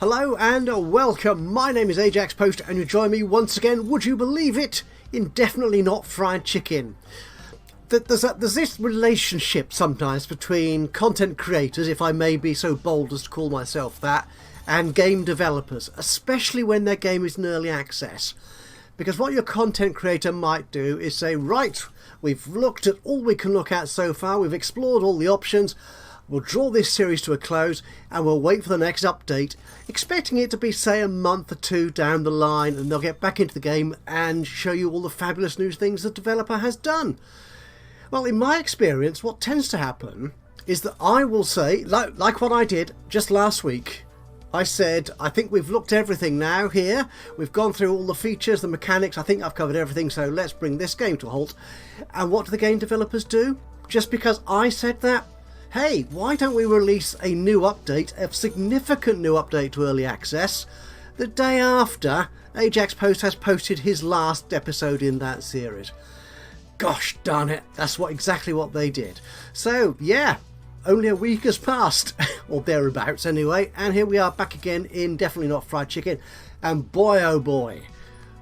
Hello and welcome. My name is Ajaxpost and you join me once again, would you believe it, in Definitely Not Fried Chicken. There's this relationship sometimes between content creators, if I may be so bold as to call myself that, and game developers, especially when their game is in early access. Because what your content creator might do is say, right, we've looked at all we can look at so far, we've explored all the options, we'll draw this series to a close and we'll wait for the next update, expecting it to be, say, a month or two down the line, and they'll get back into the game and show you all the fabulous new things the developer has done. Well, in my experience, what tends to happen is that I will say, like what I did just last week, I said, I think we've looked at everything now here, we've gone through all the features, the mechanics, I think I've covered everything, so let's bring this game to a halt. And what do the game developers do? Just because I said that? Hey, why don't we release a new update, a significant new update to early access, the day after Ajaxpost has posted his last episode in that series? Gosh darn it, that's exactly what they did. So yeah, only a week has passed, or thereabouts anyway, and here we are back again in Definitely Not Fried Chicken, and boy oh boy,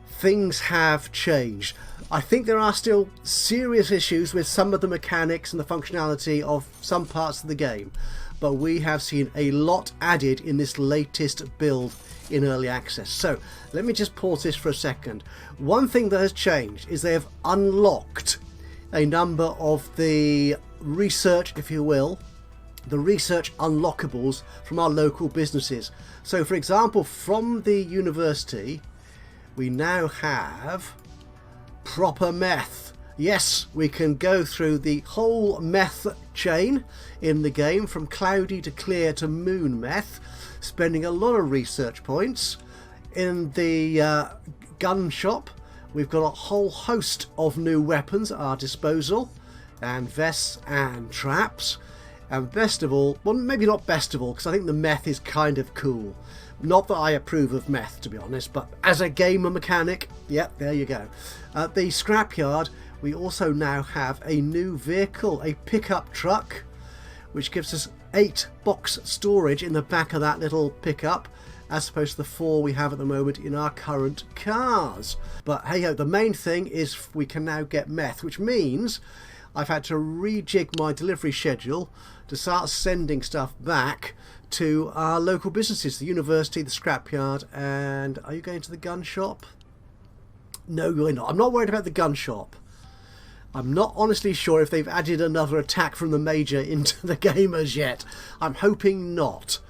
things have changed. I think there are still serious issues with some of the mechanics and the functionality of some parts of the game, but we have seen a lot added in this latest build in early access. So let me just pause this for a second. One thing that has changed is they have unlocked a number of the research, if you will, the research unlockables from our local businesses. So for example, from the university we now have proper meth. Yes, we can go through the whole meth chain in the game, from cloudy to clear to moon meth, spending a lot of research points. In the gun shop we've got a whole host of new weapons at our disposal, and vests and traps, and best of all, well, maybe not best of all, because I think the meth is kind of cool. Not that I approve of meth, to be honest, but as a gamer mechanic, yep, there you go. At the scrapyard, we also now have a new vehicle, a pickup truck, which gives us 8 box storage in the back of that little pickup, as opposed to the 4 we have at the moment in our current cars. But hey ho, the main thing is we can now get meth, which means I've had to rejig my delivery schedule to start sending stuff back to our local businesses, the university, the scrapyard, and are you going to the gun shop? No, you're not. I'm not worried about the gun shop. I'm not honestly sure if they've added another attack from the major into the game as yet. I'm hoping not.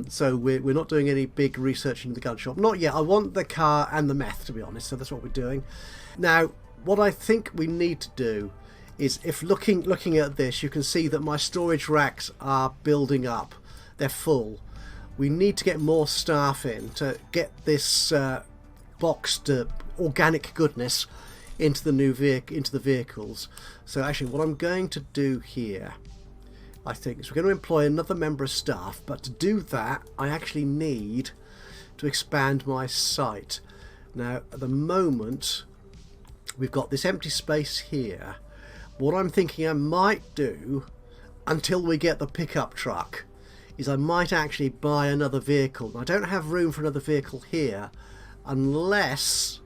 So we're not doing any big research into the gun shop. Not yet. I want the car and the meth, to be honest, so that's what we're doing. Now, what I think we need to do is, if looking at this, you can see that my storage racks are building up. They're full. We need to get more staff in to get this boxed organic goodness into the vehicles. So actually what I'm going to do here, I think, is we're going to employ another member of staff, but to do that I actually need to expand my site. Now at the moment we've got this empty space here. What I'm thinking I might do until we get the pickup truck is I might actually buy another vehicle. I don't have room for another vehicle here unless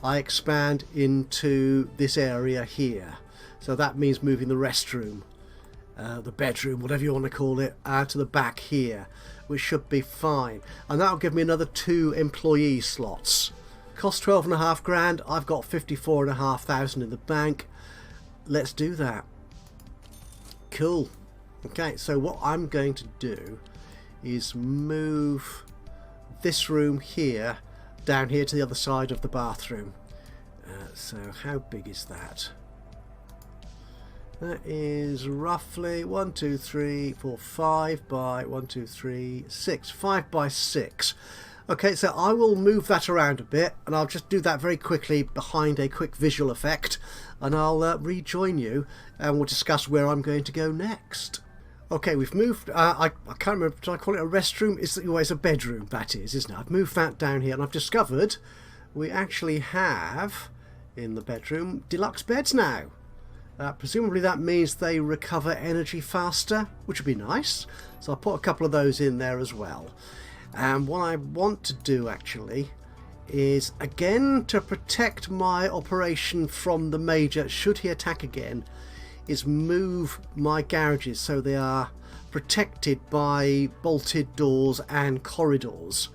I expand into this area here. So that means moving the restroom, the bedroom, whatever you want to call it, to the back here, which should be fine. And that'll give me another 2 employee slots. Cost 12.5 grand. I've got 54,500 in the bank. Let's do that. Cool. Okay, so what I'm going to do is move this room here down here to the other side of the bathroom. So how big is that? That is roughly 1, 2, 3, 4, 5 by 1, 2, 3, 6. 5 by 6. Okay, so I will move that around a bit, and I'll just do that very quickly behind a quick visual effect, and I'll rejoin you and we'll discuss where I'm going to go next. Okay, we've moved, I can't remember, did I call it a restroom? It's always a bedroom, that is, isn't it? I've moved that down here and I've discovered we actually have, in the bedroom, deluxe beds now. Presumably that means they recover energy faster, which would be nice. So I'll put a couple of those in there as well. And what I want to do actually is, again, to protect my operation from the Major should he attack again, is move my garages so they are protected by bolted doors and corridors,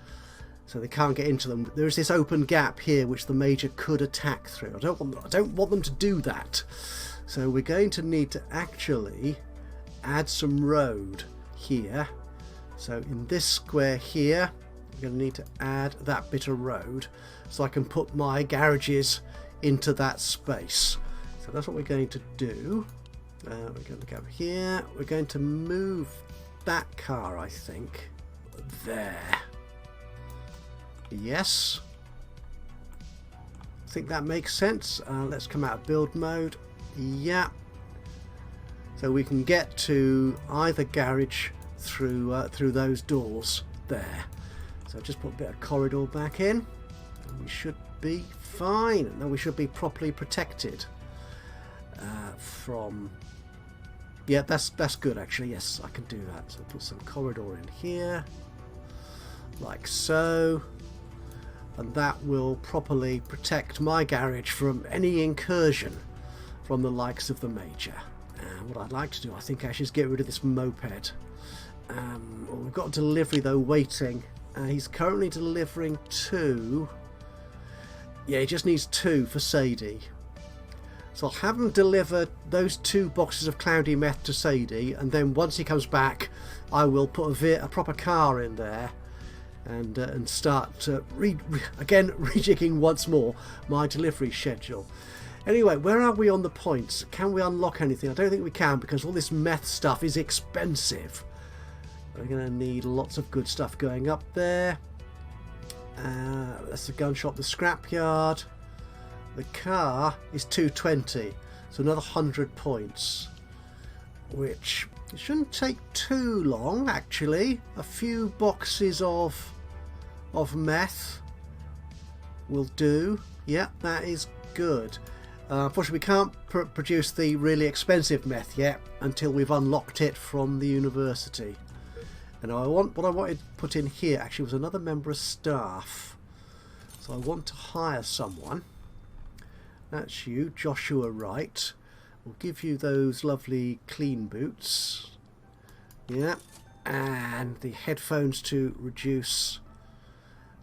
so they can't get into them. There is this open gap here which the Major could attack through. I don't want them to do that. So we're going to need to actually add some road here. So in this square here, I'm going to need to add that bit of road so I can put my garages into that space. So that's what we're going to do. We're going to go here. We're going to move that car, I think, there. Yes. I think that makes sense. Let's come out of build mode. Yeah. So we can get to either garage through those doors there. So just put a bit of corridor back in, and we should be fine. No, we should be properly protected from. Yeah, that's good actually. Yes, I can do that. So put some corridor in here, like so, and that will properly protect my garage from any incursion from the likes of the Major. What I'd like to do, I think, actually is get rid of this moped. Well, we've got a delivery though waiting. He's currently delivering 2. Yeah, he just needs 2 for Sadie. So I'll have him deliver those 2 boxes of cloudy meth to Sadie, and then once he comes back, I will put a proper car in there and start again rejigging once more my delivery schedule. Anyway, where are we on the points? Can we unlock anything? I don't think we can, because all this meth stuff is expensive. We're going to need lots of good stuff going up there. That's the gun shop, the scrapyard. The car is 220, so another 100 points, which it shouldn't take too long actually. A few boxes of meth will do. Yeah, that is good. Unfortunately, we can't produce the really expensive meth yet until we've unlocked it from the university. And what I wanted to put in here actually was another member of staff. So I want to hire someone. That's you, Joshua Wright. We'll give you those lovely clean boots. Yeah, and the headphones to reduce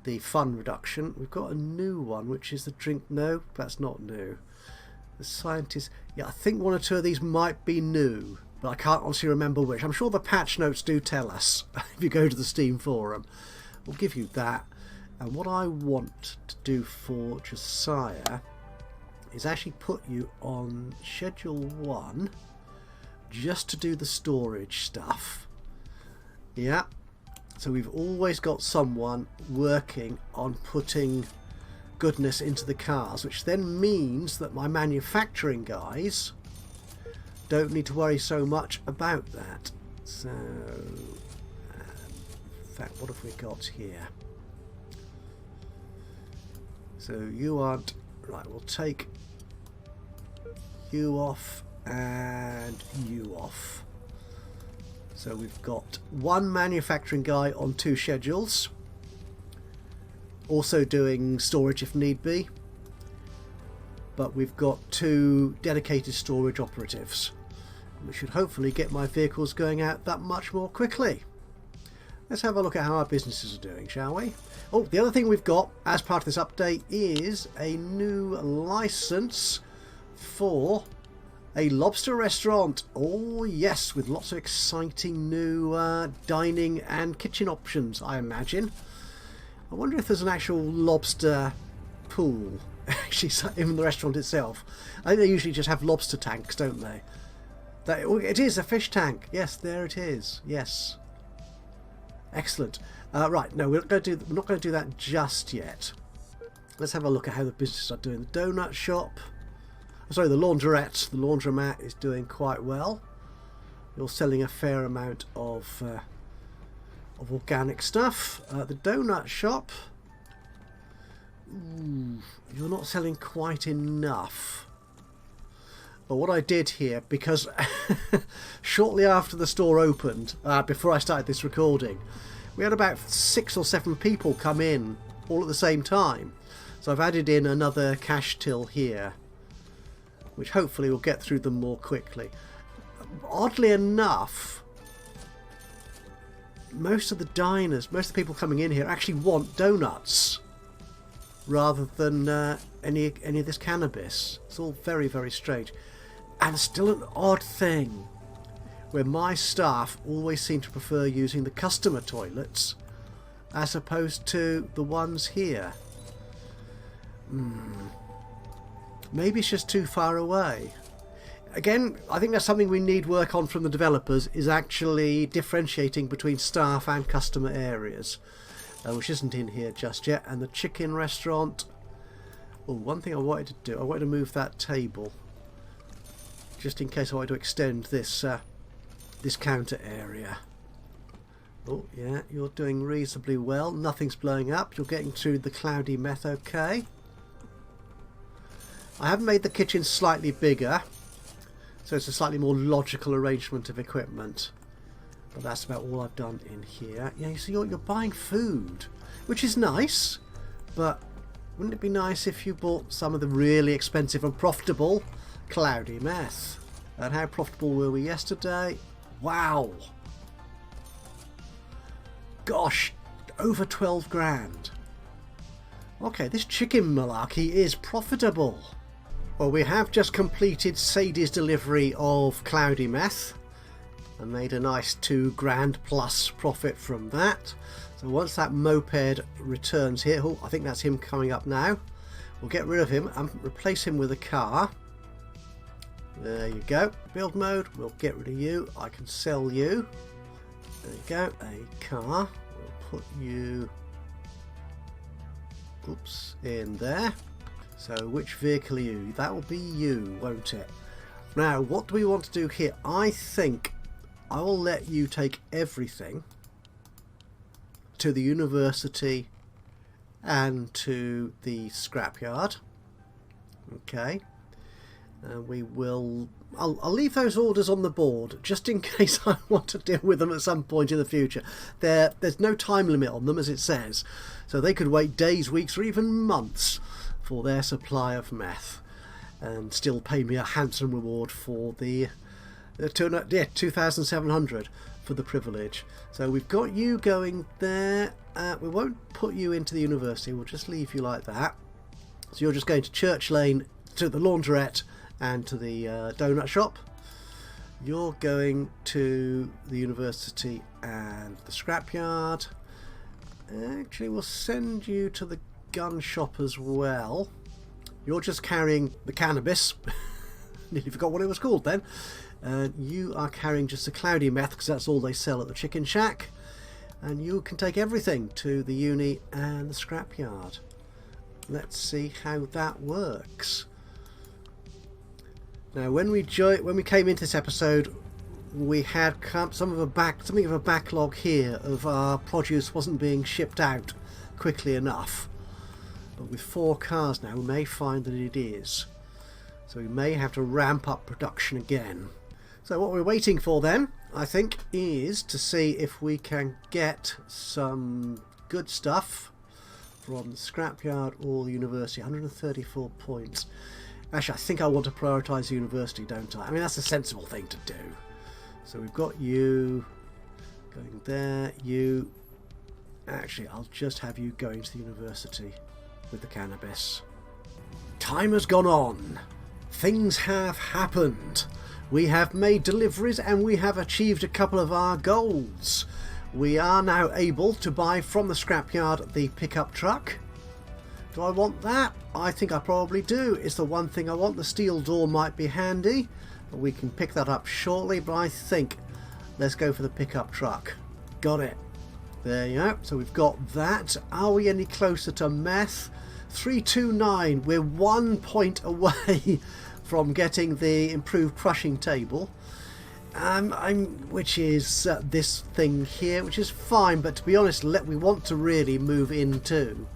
the fun reduction. We've got a new one, which is the drink. No, that's not new. The scientist. Yeah, I think 1 or 2 of these might be new, but I can't honestly remember which. I'm sure the patch notes do tell us if you go to the Steam forum. We'll give you that. And what I want to do for Josiah is actually put you on schedule 1 just to do the storage stuff. Yeah, so we've always got someone working on putting goodness into the cars, which then means that my manufacturing guys don't need to worry so much about that. So in fact, what have we got here? So you aren't right. We'll take you off and you off. So we've got 1 manufacturing guy on 2 schedules, also doing storage if need be, but we've got 2 dedicated storage operatives. We should hopefully get my vehicles going out that much more quickly. Let's have a look at how our businesses are doing, shall we? Oh, the other thing we've got as part of this update is a new license for a lobster restaurant. Oh yes, with lots of exciting new dining and kitchen options, I imagine. I wonder if there's an actual lobster pool actually in the restaurant itself. I think they usually just have lobster tanks, don't they? It is a fish tank. Yes, there it is. Yes. Excellent. Right, no, we're not going to do that just yet. Let's have a look at how the businesses are doing. The donut shop, sorry, the laundrette, the laundromat is doing quite well. You're selling a fair amount of organic stuff. The donut shop, you're not selling quite enough. But what I did here, because shortly after the store opened, before I started this recording, we had about 6 or 7 people come in all at the same time. So I've added in another cash till here, which hopefully will get through them more quickly. Oddly enough, most of the diners, most of the people coming in here actually want donuts rather than any of this cannabis. It's all very, very strange. And still an odd thing where my staff always seem to prefer using the customer toilets as opposed to the ones here. Maybe it's just too far away. Again, I think that's something we need work on from the developers, is actually differentiating between staff and customer areas, which isn't in here just yet. And the chicken restaurant, oh, one thing I wanted to do, I wanted to move that table just in case I wanted to extend this this counter area. Oh yeah, you're doing reasonably well, nothing's blowing up, you're getting through the cloudy meth okay. I have made the kitchen slightly bigger, so it's a slightly more logical arrangement of equipment. But that's about all I've done in here. Yeah, you see, you're buying food, which is nice, but wouldn't it be nice if you bought some of the really expensive and profitable cloudy meth? And how profitable were we yesterday? Wow! Gosh, over 12 grand. Okay, this chicken malarkey is profitable. Well, we have just completed Sadie's delivery of cloudy meth and made a nice 2 grand plus profit from that. So once that moped returns here, oh, I think that's him coming up now. We'll get rid of him and replace him with a car. There you go. Build mode, we'll get rid of you. I can sell you. There you go, a car. We'll put you, oops, in there. So which vehicle are you? That will be you, won't it? Now, what do we want to do here? I think I will let you take everything to the university and to the scrapyard. Okay. We will. I'll leave those orders on the board just in case I want to deal with them at some point in the future. There's no time limit on them, as it says, so they could wait days, weeks, or even months for their supply of meth, and still pay me a handsome reward for the 2,700 for the privilege. So we've got you going there. We won't put you into the university. We'll just leave you like that. So you're just going to Church Lane, to the laundrette, and to the donut shop. You're going to the university and the scrapyard. Actually, we'll send you to the gun shop as well. You're just carrying the cannabis. Nearly forgot what it was called then. You are carrying just the cloudy meth because that's all they sell at the chicken shack. And you can take everything to the uni and the scrapyard. Let's see how that works. Now, when we came into this episode, we had something of a backlog here of our produce wasn't being shipped out quickly enough. But with 4 cars now, we may find that it is. So we may have to ramp up production again. So what we're waiting for then, I think, is to see if we can get some good stuff from the scrapyard or the university. 134 points. Actually, I think I want to prioritise the university, don't I? I mean, that's a sensible thing to do. So we've got you going there. You. Actually, I'll just have you going to the university with the cannabis. Time has gone on. Things have happened. We have made deliveries and we have achieved a couple of our goals. We are now able to buy from the scrapyard the pickup truck. Do I want that? I think I probably do. It's the one thing I want. The steel door might be handy, but we can pick that up shortly. But I think let's go for the pickup truck. Got it. There you go. So we've got that. Are we any closer to meth? 329. We're 1 point away from getting the improved crushing table. Which is this thing here, which is fine. But to be honest, we want to really move into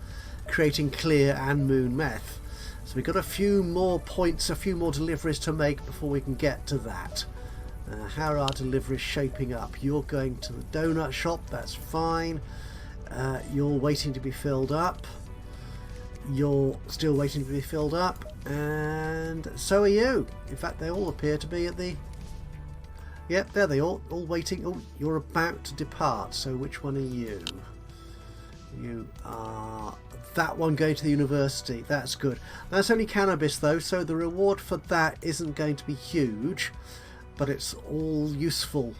creating clear and moon meth. So we've got a few more points, a few more deliveries to make before we can get to that. How are our deliveries shaping up? You're going to the donut shop, that's fine. You're waiting to be filled up. You're still waiting to be filled up. And so are you. In fact, they all appear to be at the... Yep, there they all waiting. Oh, you're about to depart. So which one are you? You are that one going to the university. That's good. That's only cannabis though, so the reward for that isn't going to be huge, but it's all useful,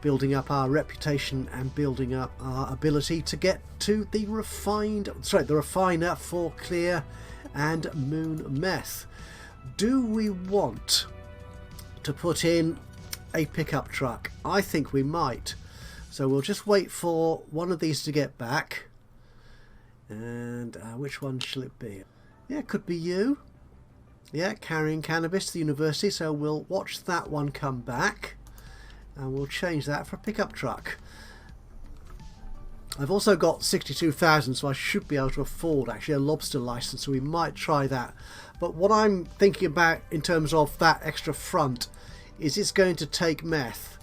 building up our reputation and building up our ability to get to the refiner for Clear and Moon Meth. Do we want to put in a pickup truck? I think we might. So we'll just wait for one of these to get back. And which one shall it be? Yeah, it could be you. Yeah, carrying cannabis to the university. So we'll watch that one come back. And we'll change that for a pickup truck. I've also got 62,000, so I should be able to afford actually a lobster license. So we might try that. But what I'm thinking about in terms of that extra front is it's going to take meth.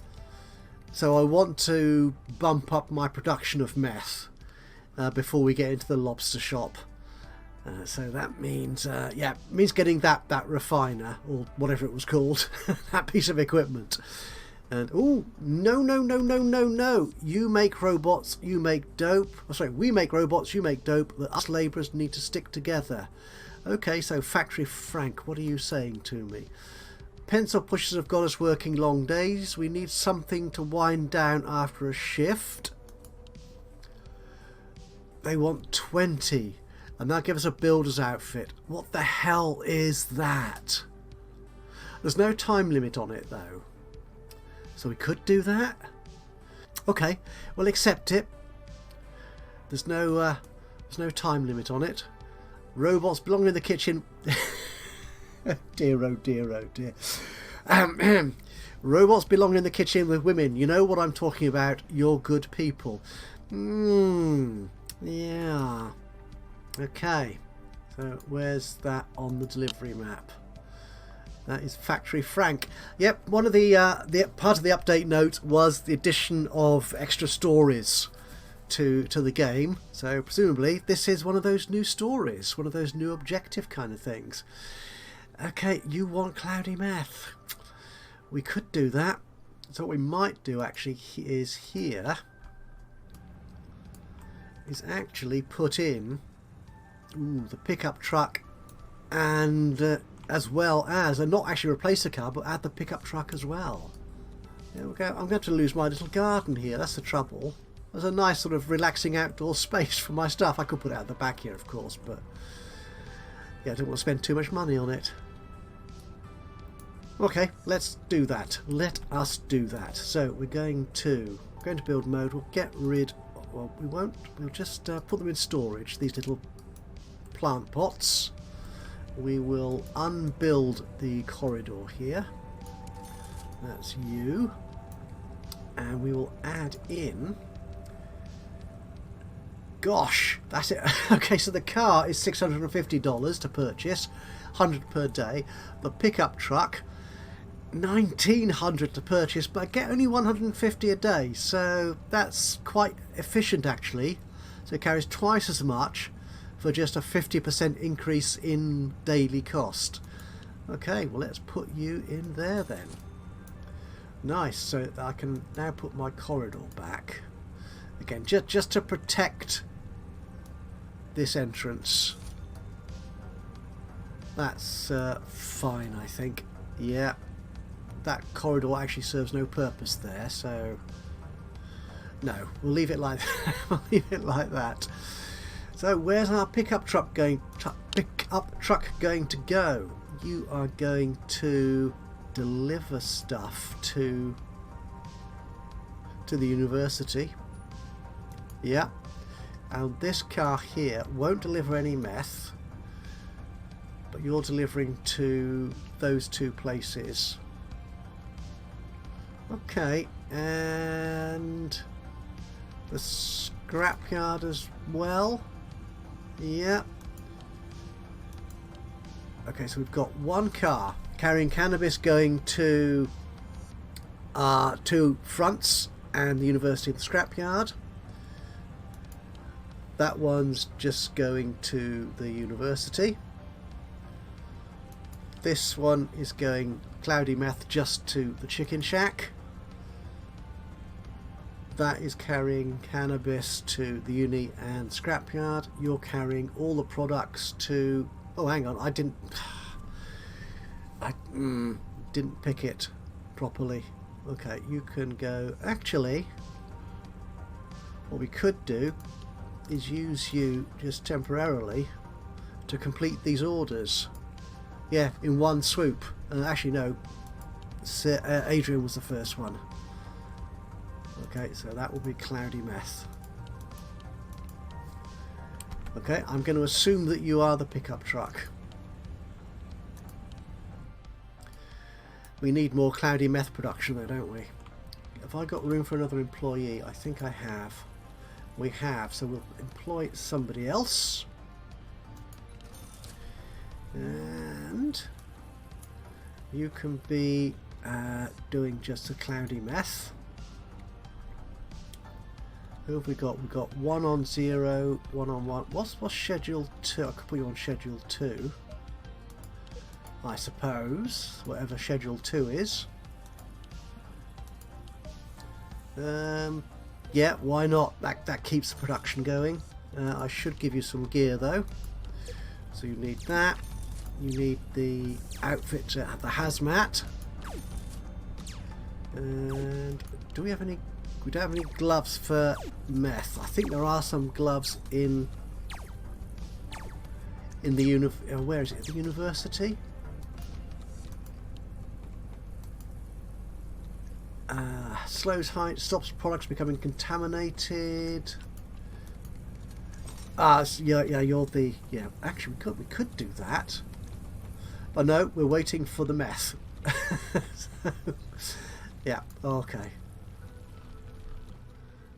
So I want to bump up my production of meth before we get into the lobster shop. So that means, means getting that refiner, or whatever it was called, that piece of equipment. And, oh, no. You make robots, you make dope. Oh, sorry, we make robots, you make dope. But us labourers need to stick together. Okay, so Factory Frank, what are you saying to me? Pencil pushers have got us working long days. We need something to wind down after a shift. They want 20. And that'll give us a builder's outfit. What the hell is that? There's no time limit on it though. So we could do that. Okay, we'll accept it. There's no time limit on it. Robots belong in the kitchen. Dear, oh dear, oh dear. Robots belong in the kitchen with women. You know what I'm talking about. You're good people. Yeah. Okay. So where's that on the delivery map? That is Factory Frank. Yep. One of the part of the update note was the addition of extra stories to the game. So presumably this is one of those new stories, one of those new objective kind of things. Okay, you want cloudy meth. We could do that. So what we might do actually is here is actually put in the pickup truck, and as well as, and not actually replace the car, but add the pickup truck as well. There we go. I'm going to lose my little garden here. That's the trouble. There's a nice sort of relaxing outdoor space for my stuff. I could put it out the back here, of course, but yeah, I don't want to spend too much money on it. Okay, let's do that. Let us do that. So we're going to build mode. We'll get rid. Well, we won't. We'll just put them in storage. These little plant pots. We will unbuild the corridor here. That's you. And we will add in... Gosh, that's it. Okay, so the car is $650 to purchase, $100 per day. The pickup truck, $1,900 to purchase, but I get only $150 a day. So that's quite efficient actually. So it carries twice as much for just a 50% increase in daily cost. Okay, well let's put you in there then. Nice, so I can now put my corridor back. Again, just to protect this entrance. That's fine, I think. Yeah, that corridor actually serves no purpose there, so no, we'll leave it like that. We'll leave it like that. So where's our pickup truck going? Pickup truck going to go? You are going to deliver stuff to the university. Yeah, and this car here won't deliver any meth, but you're delivering to those two places. Okay, and the scrapyard as well. Yeah. Okay, so we've got one car carrying cannabis going to two fronts and the university and the scrapyard. That one's just going to the university. This one is going cloudy meth just to the chicken shack. That is carrying cannabis to the uni and scrapyard. You're carrying all the products to... Oh, hang on, I didn't pick it properly. Okay, you can go... Actually, what we could do is use you just temporarily to complete these orders. Yeah, in one swoop. Actually, no. Adrian was the first one. Okay, so that will be cloudy meth. Okay, I'm going to assume that you are the pickup truck. We need more cloudy meth production though, don't we? Have I got room for another employee? I think I have. We have, so we'll employ somebody else. And you can be doing just a cloudy meth. Who have we got? We've got 1 on 0, 1 on 1. What's schedule 2? I could put you on schedule 2. I suppose, whatever schedule 2 is. Yeah, why not? That keeps the production going. I should give you some gear though. So you need that. You need the outfit to have the hazmat. And do we have any? We don't have any gloves for meth. I think there are some gloves in the where is it? The university. Slows height, stops products becoming contaminated. Yeah, you're the... Yeah, actually we could do that. But no, we're waiting for the meth. So, yeah, okay.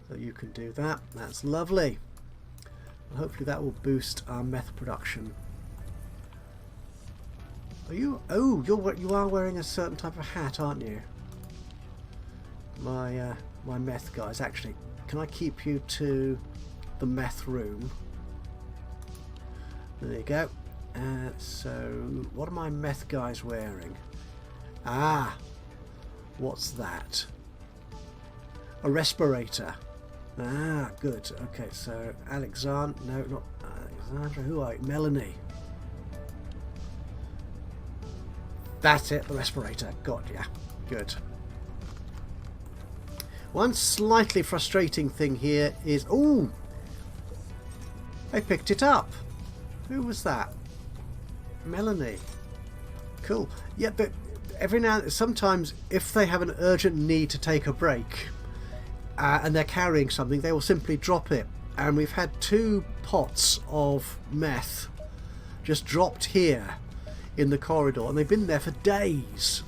So you can do that. That's lovely. And hopefully that will boost our meth production. Are you... Oh, you are wearing a certain type of hat, aren't you? My meth guys. Actually, can I keep you to the meth room? There you go. So what are my meth guys wearing? Ah, what's that? A respirator. Ah, good. Okay, so Alexander, no, not Alexandra. Who are you? Melanie. That's it, the respirator. Got ya. Good. One slightly frustrating thing here is... Oh! I picked it up. Who was that? Melanie. Cool. Yeah, but every now... Sometimes, if they have an urgent need to take a break, and they're carrying something, they will simply drop it. And we've had 2 pots of meth just dropped here in the corridor, and they've been there for days.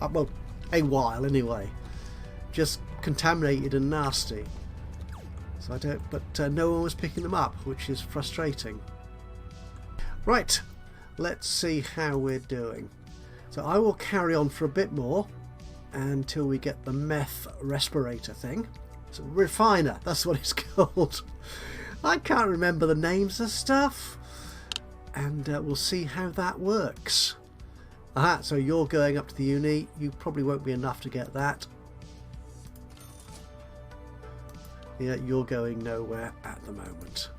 Well, a while anyway. Just contaminated and nasty. So I don't, but no one was picking them up, which is frustrating. Right, let's see how we're doing. So I will carry on for a bit more until we get the meth respirator thing. So refiner, that's what it's called. I can't remember the names of stuff, and we'll see how that works. Aha, so you're going up to the uni. You probably won't be enough to get that. Yeah, you're going nowhere at the moment.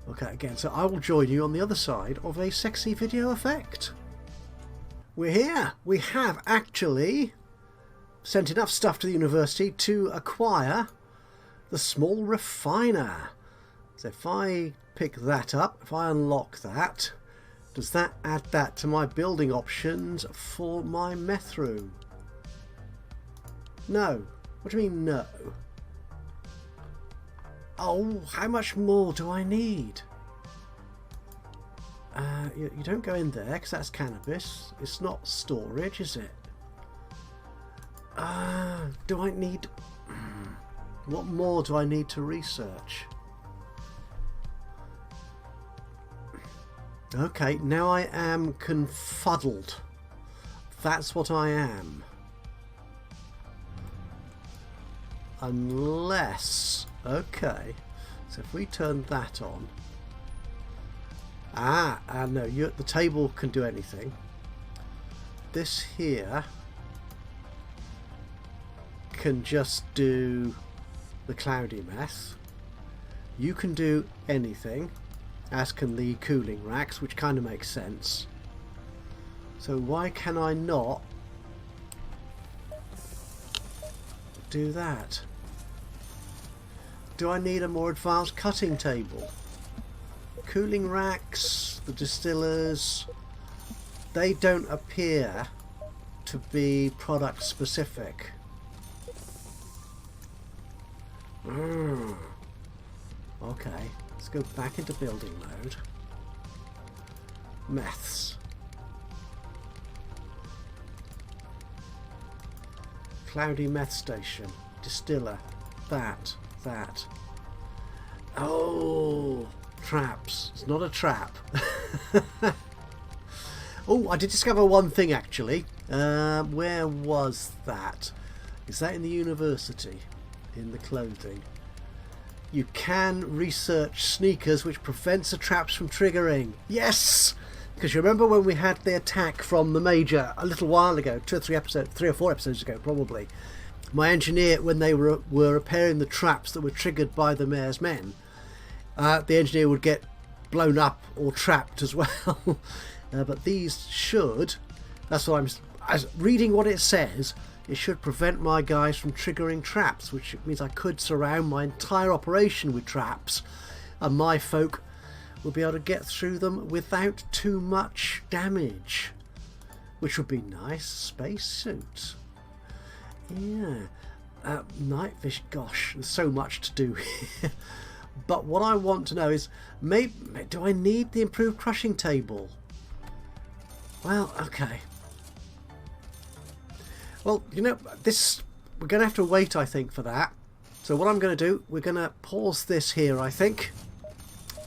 Okay, again, so I will join you on the other side of a sexy video effect. We're here. We have actually sent enough stuff to the university to acquire the small refiner. So if I pick that up, if I unlock that, does that add that to my building options for my meth room? No. What do you mean no? Oh, how much more do I need? You don't go in there because that's cannabis. It's not storage, is it? Do I need... What more do I need to research? Okay, now I am confuddled. That's what I am. unless, okay, so if we turn that on, no, the table can do anything. This here can just do the cloudy meth. You can do anything, as can the cooling racks, which kind of makes sense. So why can I not do that? Do I need a more advanced cutting table? Cooling racks, the distillers, they don't appear to be product specific. Okay, let's go back into building mode. Meths. Cloudy meth station. Distiller. That. Oh, traps. It's not a trap. Oh, I did discover one thing actually. Where was that? Is that in the university? In the clothing? You can research sneakers which prevents the traps from triggering. Yes! Because you remember when we had the attack from the Major a little while ago, 3 or 4 episodes ago probably. My engineer, when they were repairing the traps that were triggered by the Mayor's men, the engineer would get blown up or trapped as well. But these should, that's what reading what it says, it should prevent my guys from triggering traps, which means I could surround my entire operation with traps and my folk will be able to get through them without too much damage, which would be nice. Spacesuit. Yeah. Night vision. Gosh, there's so much to do here. But what I want to know is, do I need the improved crushing table? Well, okay. Well, you know, we're going to have to wait, I think, for that. So what I'm going to do, we're going to pause this here, I think.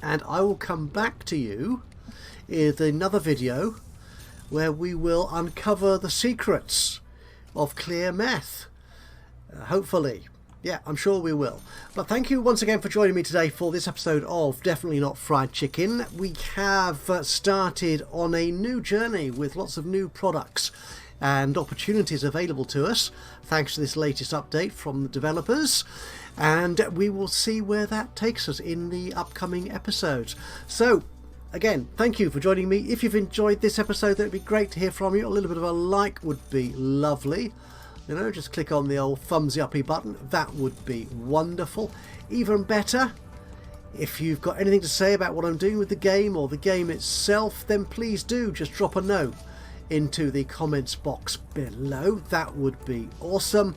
And I will come back to you with another video where we will uncover the secrets of clear meth. Hopefully. Yeah, I'm sure we will. But thank you once again for joining me today for this episode of Definitely Not Fried Chicken. We have started on a new journey with lots of new products and opportunities available to us thanks to this latest update from the developers, and we will see where that takes us in the upcoming episodes. So again, thank you for joining me. If you've enjoyed this episode, that'd be great to hear from you. A little bit of a like would be lovely. You know, just click on the old thumbsy uppy button. That would be wonderful. Even better, if you've got anything to say about what I'm doing with the game or the game itself, then please do just drop a note into the comments box below. That would be awesome.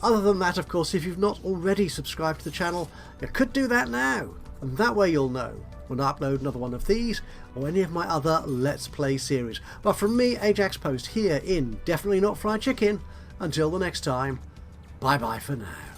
Other than that, of course, if you've not already subscribed to the channel, you could do that now, and that way you'll know when I upload another one of these or any of my other Let's Play series. But from me, Ajaxpost, here in Definitely Not Fried Chicken, until the next time, bye bye for now.